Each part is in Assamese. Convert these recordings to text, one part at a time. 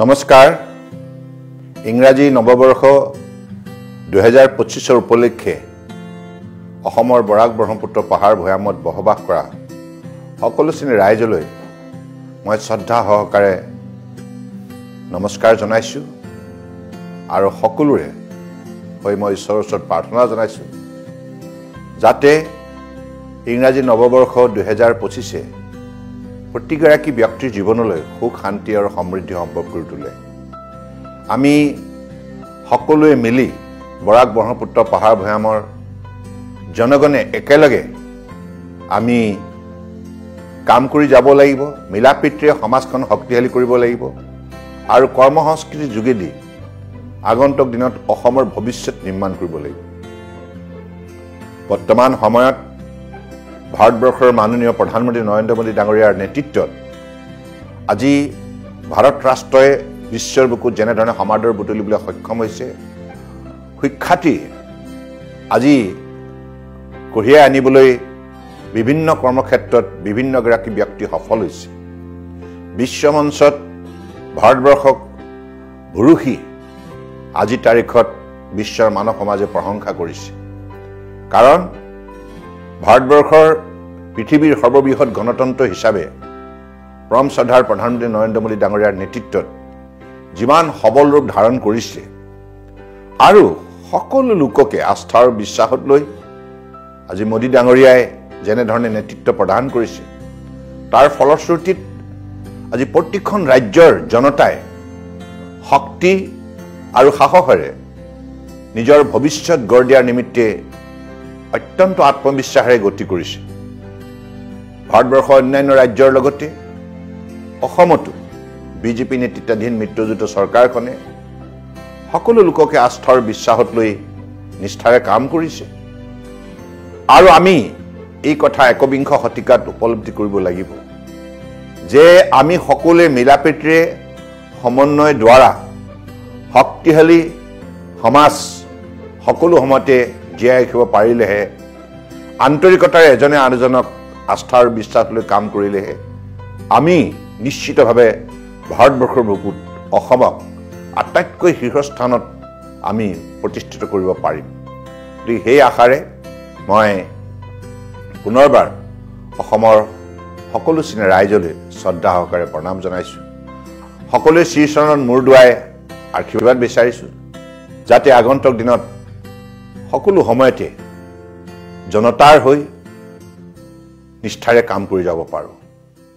নমস্কাৰ ইংৰাজী নৱবৰ্ষ 2025 উপলক্ষে অসমৰ বৰাক ব্ৰহ্মপুত্ৰ পাহাৰ ভৈয়ামত বসবাস কৰা সকলো শ্ৰেণীৰ ৰাইজলৈ মই শ্ৰদ্ধা সহকাৰে নমস্কাৰ জনাইছো আৰু সকলোৰে হৈ মই ঈশ্বৰৰ ওচৰত প্ৰাৰ্থনা জনাইছো যাতে ইংৰাজী নৱবৰ্ষ 2025 প্ৰতিগৰাকী ব্যক্তিৰ জীৱনলৈ সুখ শান্তি আৰু সমৃদ্ধি সম্ভৱ কৰি তোলে আমি সকলোৱে মিলি বৰাক ব্ৰহ্মপুত্ৰ পাহাৰ ভৈয়ামৰ জনগণে একেলগে আমি কাম কৰি যাব লাগিব মিলাপ্ৰীতিৰে সমাজখন শক্তিশালী কৰিব লাগিব আৰু কৰ্ম সংস্কৃতিৰ যোগেদি আগন্তুক দিনত অসমৰ ভৱিষ্যত নিৰ্মাণ কৰিব লাগিব বৰ্তমান সময়ত ভাৰতবৰ্ষৰ মাননীয় প্ৰধানমন্ত্ৰী নৰেন্দ্ৰ মোদী ডাঙৰীয়াৰ নেতৃত্বত আজি ভাৰত ৰাষ্ট্ৰই বিশ্বৰ বুকুত যেনেধৰণে সমাদৰ বুটলিবলৈ সক্ষম হৈছে সুখ্যাতি আজি কঢ়িয়াই আনিবলৈ বিভিন্ন কৰ্মক্ষেত্ৰত বিভিন্নগৰাকী ব্যক্তি সফল হৈছে বিশ্বমঞ্চত ভাৰতবৰ্ষক ভুৰুষি আজি তাৰিখত বিশ্বৰ মানৱ সমাজে প্ৰশংসা কৰিছে কাৰণ ভাৰতবৰ্ষৰ পৃথিৱীৰ সৰ্ববৃহৎ গণতন্ত্ৰ হিচাপে পৰম শ্ৰদ্ধাৰ প্ৰধানমন্ত্ৰী নৰেন্দ্ৰ মোদী ডাঙৰীয়াৰ নেতৃত্বত যিমান সবল ৰূপ ধাৰণ কৰিছে আৰু সকলো লোককে আস্থা আৰু বিশ্বাসত লৈ আজি মোদী ডাঙৰীয়াই যেনেধৰণে নেতৃত্ব প্ৰদান কৰিছে তাৰ ফলশ্ৰুতিত আজি প্ৰতিখন ৰাজ্যৰ জনতাই শক্তি আৰু সাহসেৰে নিজৰ ভৱিষ্যত গঢ় দিয়াৰ নিমিত্তে অত্যন্ত আত্মবিশ্বাসেৰে গতি কৰিছে ভাৰতবৰ্ষৰ অন্যান্য ৰাজ্যৰ লগতে অসমতো বিজেপি নেতৃত্বাধীন মিত্ৰজোঁট চৰকাৰখনে সকলো লোককে আস্থাৰ বিশ্বাসত লৈ নিষ্ঠাৰে কাম কৰিছে আৰু আমি এই কথা একবিংশ শতিকাত উপলব্ধি কৰিব লাগিব যে আমি সকলোৱে মিলাপ্ৰীতিৰে সমন্বয় দ্বাৰা শক্তিশালী সমাজ সকলো সময়তে জীয়াই ৰাখিব পাৰিলেহে আন্তৰিকতাৰে এজনে আনজনক আস্থা আৰু বিশ্বাস লৈ কাম কৰিলেহে আমি নিশ্চিতভাৱে ভাৰতবৰ্ষৰ বুকুত অসমক আটাইতকৈ শীৰ্ষস্থানত আমি প্ৰতিষ্ঠিত কৰিব পাৰিম গতিকে সেই আশাৰে মই পুনৰবাৰ অসমৰ সকলো শ্ৰেণীৰ ৰাইজলৈ শ্ৰদ্ধা সহকাৰে প্ৰণাম জনাইছোঁ সকলোৱে শ্ৰীচৰণত মূৰ দুৱাই আশীৰ্বাদ বিচাৰিছোঁ যাতে আগন্তুক দিনত সকলো সময়তে জনতাৰ হৈ নিষ্ঠাৰে কাম কৰি যাব পাৰোঁ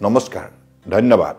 নমস্কাৰ ধন্যবাদ